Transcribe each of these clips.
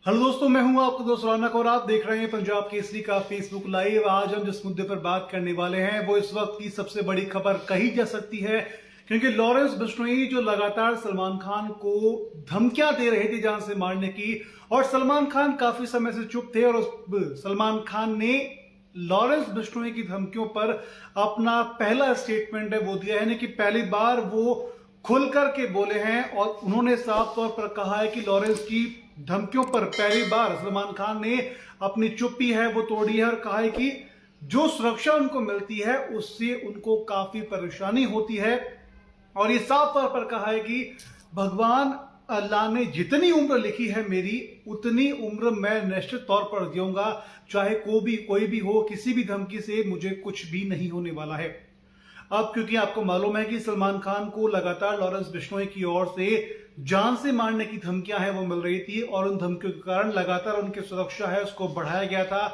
Hello दोस्तों, मैं हूं आपका दोस्त रौनक और आप देख रहे हैं पंजाब केसरी का फेसबुक लाइव। आज हम जिस मुद्दे पर बात करने वाले हैं वो इस वक्त की सबसे बड़ी खबर कही जा सकती है, क्योंकि लॉरेंस बिश्नोई जो लगातार सलमान खान को धमकियां दे रहे थे जान से मारने की, और सलमान खान काफी समय से चुप थे, और सलमान खान ने लॉरेंस बिश्नोई की धमकियों पर अपना पहला स्टेटमेंट है वो दिया है, यानी कि पहली बार वो खुल करके बोले हैं और उन्होंने साफ तौर पर कहा है कि लॉरेंस की धमकियों पर पहली बार सलमान खान ने अपनी चुप्पी है वो तोड़ी है, और कहा है कि जो सुरक्षा उनको मिलती है उससे उनको काफी परेशानी होती है। और ये साफ तौर पर कहा है कि भगवान अल्लाह ने जितनी उम्र लिखी है मेरी, उतनी उम्र मैं निश्चित तौर पर जीऊंगा, चाहे कोई भी हो, किसी भी धमकी से मुझे कुछ भी नहीं होने वाला है। अब क्योंकि आपको मालूम है कि सलमान खान को लगातार लॉरेंस बिश्नोई की ओर से जान से मारने की धमकियां हैं वो मिल रही थी, और उन धमकियों के कारण लगातार उनकी सुरक्षा है उसको बढ़ाया गया था।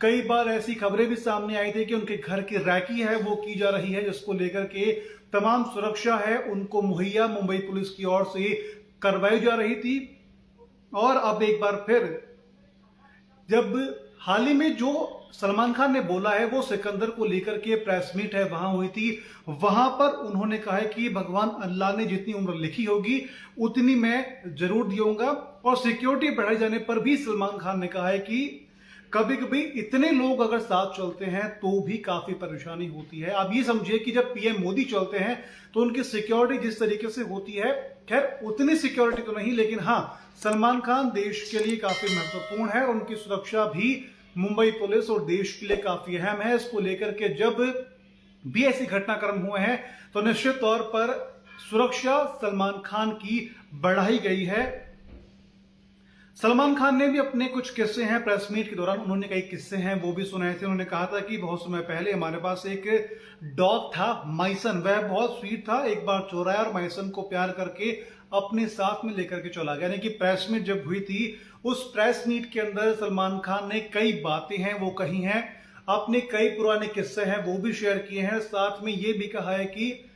कई बार ऐसी खबरें भी सामने आई थी कि उनके घर की रैकी है वो की जा रही है, जिसको लेकर के तमाम सुरक्षा है उनको मुहैया मुंबई पुलिस की ओर से करवाई जा रही थी। और अब एक बार फिर जब हाल ही में जो सलमान खान ने बोला है वो सिकंदर को लेकर के प्रेस मीट है वहां हुई थी, वहां पर उन्होंने कहा है कि भगवान अल्लाह ने जितनी उम्र लिखी होगी उतनी मैं जरूर दूंगा। और सिक्योरिटी बढ़ाए जाने पर भी सलमान खान ने कहा है कि कभी कभी इतने लोग अगर साथ चलते हैं तो भी काफी परेशानी होती है। आप ये समझिए कि जब पीएम मोदी चलते हैं तो उनकी सिक्योरिटी जिस तरीके से होती है, खैर उतनी सिक्योरिटी तो नहीं, लेकिन हाँ सलमान खान देश के लिए काफी महत्वपूर्ण है और उनकी सुरक्षा भी मुंबई पुलिस और देश के लिए काफी अहम है। इसको लेकर के जब भी ऐसी घटनाक्रम हुए हैं तो निश्चित तौर पर सुरक्षा सलमान खान की बढ़ाई गई है। सलमान खान ने भी अपने कुछ किस्से हैं प्रेस मीट के दौरान, उन्होंने कई किस्से हैं वो भी सुनाए थे। उन्होंने कहा था कि बहुत समय पहले हमारे पास एक डॉग था माइसन, वह बहुत स्वीट था, एक बार चोराया और माइसन को प्यार करके अपने साथ में लेकर के चला गया। यानी कि प्रेस मीट जब हुई थी उस प्रेस मीट के अंदर सलमान खान ने कई बातें हैं वो कही हैं, अपने कई पुराने किस्से हैं वो भी शेयर किए हैं, साथ में ये भी कहा है कि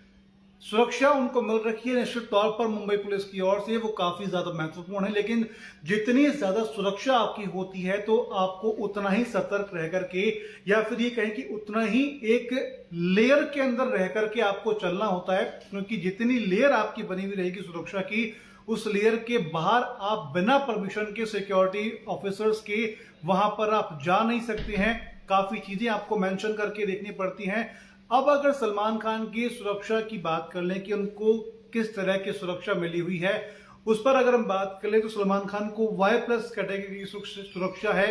सुरक्षा उनको मिल रखी है निश्चित तौर पर मुंबई पुलिस की ओर से, वो काफी ज्यादा महत्वपूर्ण है। लेकिन जितनी ज्यादा सुरक्षा आपकी होती है तो आपको उतना ही सतर्क रह करके, या फिर ये कहें कि उतना ही एक लेयर के अंदर रह करके आपको चलना होता है, क्योंकि जितनी लेयर आपकी बनी हुई रहेगी सुरक्षा की, उस लेयर के बाहर आप बिना परमिशन के सिक्योरिटी ऑफिसर्स के वहां पर आप जा नहीं सकते हैं। काफी चीजें आपको मेंशन करके देखनी पड़ती हैं। अब अगर सलमान खान की सुरक्षा की बात कर लें कि उनको किस तरह की सुरक्षा मिली हुई है, उस पर अगर हम बात कर लें तो सलमान खान को Y+ कैटेगरी की सुरक्षा है।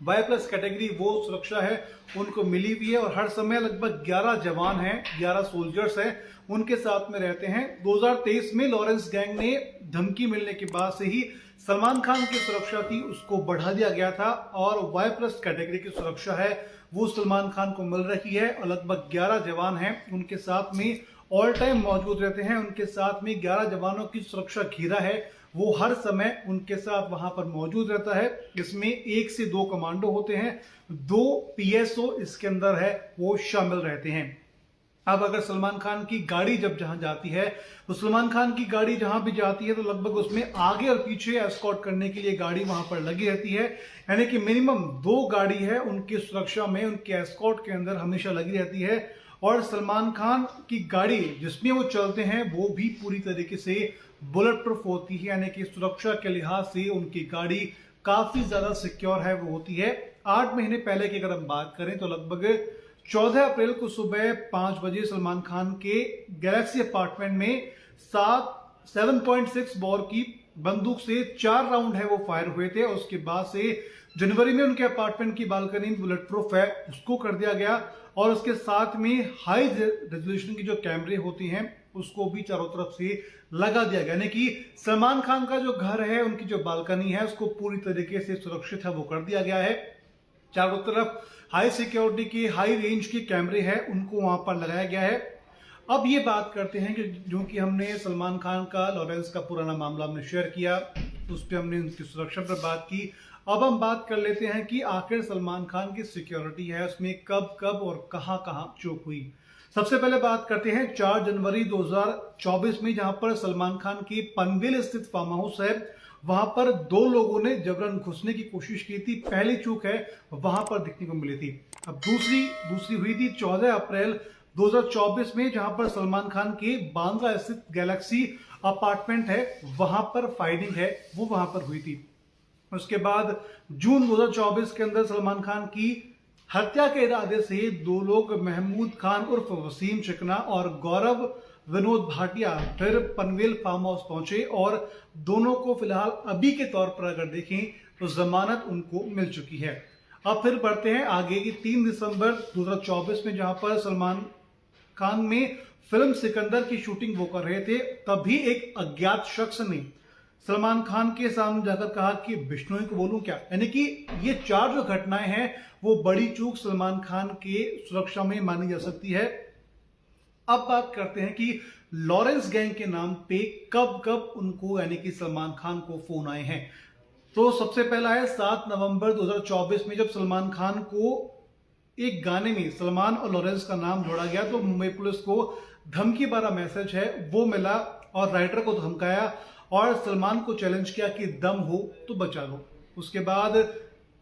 Y+ कैटेगरी वो सुरक्षा है उनको मिली हुई है, और हर समय लगभग 11 जवान हैं, 11 सोल्जर्स हैं उनके साथ में रहते हैं। 2023 में लॉरेंस गैंग ने धमकी मिलने के बाद से ही सलमान खान की सुरक्षा थी उसको बढ़ा दिया गया था, और Y+ कैटेगरी की सुरक्षा है वो सलमान खान को मिल रही है, और लगभग 11 जवान हैं उनके साथ में ऑल टाइम मौजूद रहते हैं। उनके साथ में 11 जवानों की सुरक्षा घेरा है, वो हर समय उनके साथ वहां पर मौजूद रहता है। इसमें 1 से 2 कमांडो होते हैं, 2 PSO इसके अंदर है वो शामिल रहते हैं। अब अगर सलमान खान की गाड़ी जब जहां जाती है तो सलमान खान की गाड़ी जहां भी जाती है तो लगभग उसमें आगे और पीछे एस्कॉर्ट करने के लिए गाड़ी वहां पर लगी रहती है, यानी कि मिनिमम 2 गाड़ी है उनकी सुरक्षा में, उनके एस्कॉर्ट के अंदर हमेशा लगी रहती है। और सलमान खान की गाड़ी जिसमें वो चलते हैं वो भी पूरी तरीके से बुलेट प्रूफ होती है, यानी कि सुरक्षा के लिहाज से उनकी गाड़ी काफी ज्यादा सिक्योर है वो होती है। 8 महीने पहले की अगर हम बात करें तो लगभग 14 अप्रैल को सुबह 5 बजे सलमान खान के गैलेक्सी अपार्टमेंट में 7.6 बोर की बंदूक से 4 राउंड है वो फायर हुए थे। और उसके बाद से जनवरी में उनके अपार्टमेंट की बालकनी बुलेट प्रूफ है उसको कर दिया गया, और उसके साथ में हाई रेजोल्यूशन की जो कैमरे होती हैं उसको भी चारों तरफ से लगा दिया गया, यानी कि सलमान खान का जो घर है उनकी जो बालकनी है उसको पूरी तरीके से सुरक्षित है वो कर दिया गया है। चारों तरफ हाई सिक्योरिटी की हाई रेंज के कैमरे हैं उनको वहां पर लगाया गया है। अब ये बात करते हैं कि जो कि हमने सलमान खान का लॉरेंस का पुराना मामला हमने शेयर किया, उस पर हमने उनकी सुरक्षा पर बात की। अब हम बात कर लेते हैं कि आखिर सलमान खान की सिक्योरिटी है उसमें कब कब और कहां कहां चूक हुई। सबसे पहले बात करते हैं 4 जनवरी 2024 में, जहां पर सलमान खान की पनवेल स्थित फार्म हाउस है वहां पर 2 लोगों ने जबरन घुसने की कोशिश की थी। पहली चूक है वहां पर दिखने को मिली थी। अब दूसरी हुई थी 14 अप्रैल 2024 में, जहां पर सलमान खान के बांद्रा स्थित गैलेक्सी अपार्टमेंट है, वहां पर फायरिंग है, वो वहां पर हुई थी। उसके बाद जून 2024 के अंदर सलमान खान की हत्या के इरादे से 2 लोग महमूद खान उर्फ वसीम चिकना और गौरव विनोद भाटिया फिर पनवेल फार्म हाउस पहुंचे और दोनों को फिलहाल अभी के तौर पर अगर देखें तो जमानत उनको मिल चुकी है। अब फिर बढ़ते हैं आगे की 3 दिसंबर 2024 में, जहां पर सलमान खान में फिल्म सिकंदर की शूटिंग वो कर रहे थे, तभी एक अज्ञात शख्स ने सलमान खान के सामने जाकर कहा कि बिश्नोई को बोलूं क्या। यानी कि ये 4 जो घटनाएं हैं वो बड़ी चूक सलमान खान के सुरक्षा में मानी जा सकती है। अब बात करते हैं कि लॉरेंस गैंग के नाम पे कब कब उनको यानी कि सलमान खान को फोन आए हैं। तो सबसे पहला है 7 नवंबर 2024 में, जब सलमान खान को एक गाने में सलमान और लॉरेंस का नाम जोड़ा गया तो मुंबई पुलिस को धमकी भरा मैसेज है वो मिला और राइटर को धमकाया और सलमान को चैलेंज किया कि दम हो तो बचा लो। उसके बाद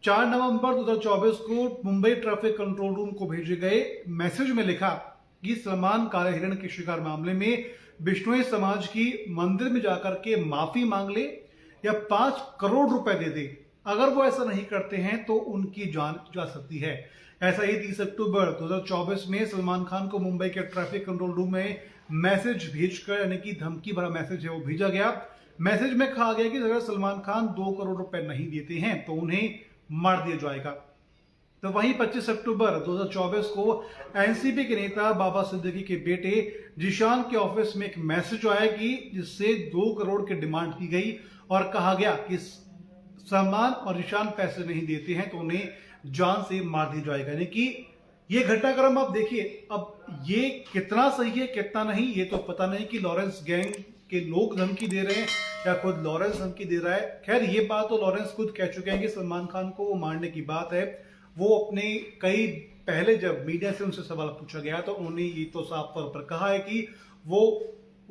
4 नवंबर 2024 को मुंबई ट्रैफिक कंट्रोल रूम को भेजे गए मैसेज में लिखा कि सलमान काले हिरण के शिकार मामले में बिश्नोई समाज की मंदिर में जाकर के माफी मांग ले या 5 करोड़ रुपए दे दे। अगर वो ऐसा नहीं करते हैं तो उनकी जान जा सकती है। ऐसा ही 30 अक्टूबर 2024 में सलमान खान को मुंबई के ट्रैफिक कंट्रोल रूम में मैसेज भेजकर यानी कि धमकी भरा मैसेज है वो भेजा गया। मैसेज में कहा गया कि अगर सलमान खान 2 करोड़ रुपए नहीं देते हैं तो उन्हें मार दिया जाएगा। तो वहीं 25 अक्टूबर 2024 को एनसीपी के नेता बाबा सिद्दीकी के बेटे जिशान के ऑफिस में एक मैसेज आया कि जिससे 2 करोड़ की डिमांड की गई और कहा गया कि सलमान और जिशान पैसे नहीं देते हैं तो उन्हें जान से मार दिया जाएगा। यानी कि ये घटनाक्रम आप देखिए, अब ये कितना सही है कितना नहीं ये तो पता नहीं कि लॉरेंस गैंग के लोग धमकी दे रहे हैं या खुद लॉरेंस धमकी दे रहा है। खैर ये बात तो लॉरेंस खुद कह चुके हैं कि सलमान खान को वो मारने की बात है। वो अपने कई पहले जब मीडिया से उनसे सवाल पूछा गया तो उन्होंने ये तो साफ तौर पर कहा है कि वो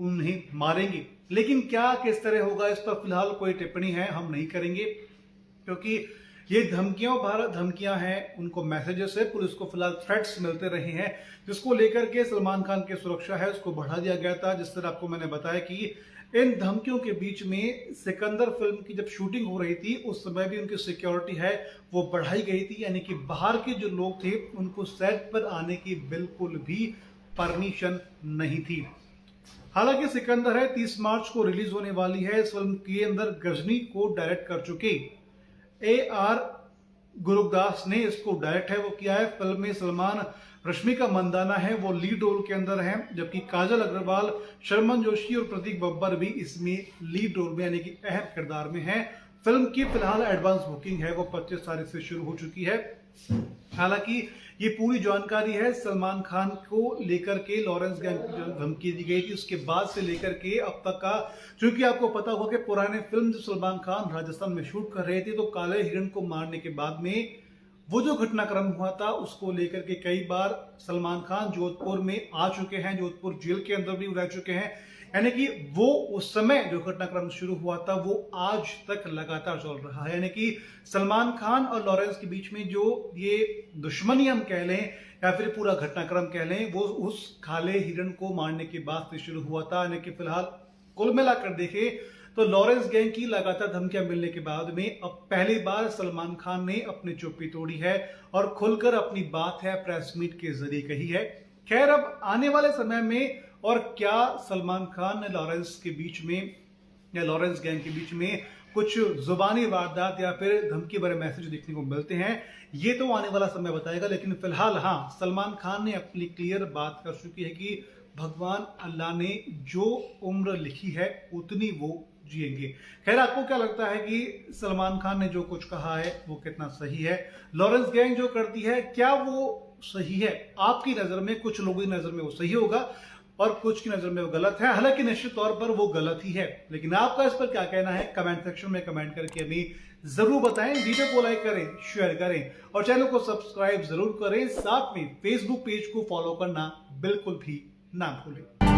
उन्हें मारेंगे, लेकिन क्या किस तरह होगा इस पर फिलहाल कोई टिप्पणी है हम नहीं करेंगे, क्योंकि ये धमकियां हैं, उनको मैसेजेस है, पुलिस को फिलहाल थ्रेट्स मिलते रहे हैं, जिसको लेकर के सलमान खान की सुरक्षा है उसको बढ़ा दिया गया था। जिस तरह आपको मैंने बताया कि इन धमकियों के बीच में सिकंदर फिल्म की जब शूटिंग हो रही थी उस समय भी उनकी सिक्योरिटी है वो बढ़ाई गई थी। यानी कि बाहर के जो लोग थे उनको सेट पर आने की बिल्कुल भी परमिशन नहीं थी। हालांकि सिकंदर है 30 मार्च को रिलीज होने वाली है। इस फिल्म के अंदर गजनी को डायरेक्ट कर चुके AR गुरुदास ने इसको डायरेक्ट है वो किया है। फिल्म में सलमान, रश्मिका मंदाना है वो लीड रोल के अंदर है, जबकि काजल अग्रवाल, शर्मन जोशी और प्रतीक बब्बर भी इसमें लीड रोल में यानी कि अहम किरदार में है। फिल्म की फिलहाल एडवांस बुकिंग है वो 25 तारीख से शुरू हो चुकी है। हालांकि ये पूरी जानकारी है सलमान खान को लेकर के लॉरेंस गैंग की जो धमकी दी गई थी उसके बाद से लेकर के अब तक का, क्योंकि आपको पता होगा कि पुराने फिल्म जो सलमान खान राजस्थान में शूट कर रहे थे तो काले हिरण को मारने के बाद में वो जो घटनाक्रम हुआ था उसको लेकर के कई बार सलमान खान जोधपुर में आ चुके हैं, जोधपुर जेल के अंदर भी रह चुके हैं। यानी कि वो उस समय जो घटनाक्रम शुरू हुआ था वो आज तक लगातार चल रहा है। यानी कि सलमान खान और लॉरेंस के बीच में जो ये दुश्मनी हम कह लें या फिर पूरा घटनाक्रम कह लें वो उस काले हिरण को मारने के बाद से शुरू हुआ था। यानी कि फिलहाल कुल मिलाकर देखें तो लॉरेंस गैंग की लगातार धमकियां मिलने के बाद में अब पहली बार सलमान खान ने अपनी चुप्पी तोड़ी है और खुलकर अपनी बात है प्रेस मीट के जरिए कही है। खैर अब आने वाले समय में और क्या सलमान खान ने लॉरेंस के बीच में या लॉरेंस गैंग के बीच में कुछ जुबानी वारदात या फिर धमकी भरे मैसेज देखने को मिलते हैं ये तो आने वाला समय बताएगा। लेकिन फिलहाल हाँ, सलमान खान ने अपनी क्लियर बात कर चुकी है कि भगवान अल्लाह ने जो उम्र लिखी है उतनी वो जिएंगे। खैर आपको क्या लगता है कि सलमान खान ने जो कुछ कहा है वो कितना सही है? लॉरेंस गैंग जो करती है क्या वो सही है? आपकी नजर में, कुछ लोगों की नजर में वो सही होगा और कुछ की नजर में वो गलत है। हालांकि निश्चित तौर पर वो गलत ही है, लेकिन आपका इस पर क्या कहना है कमेंट सेक्शन में कमेंट करके हमें जरूर बताएं। वीडियो को लाइक करें, शेयर करें और चैनल को सब्सक्राइब जरूर करें। साथ में फेसबुक पेज को फॉलो करना बिल्कुल भी ना भूलें।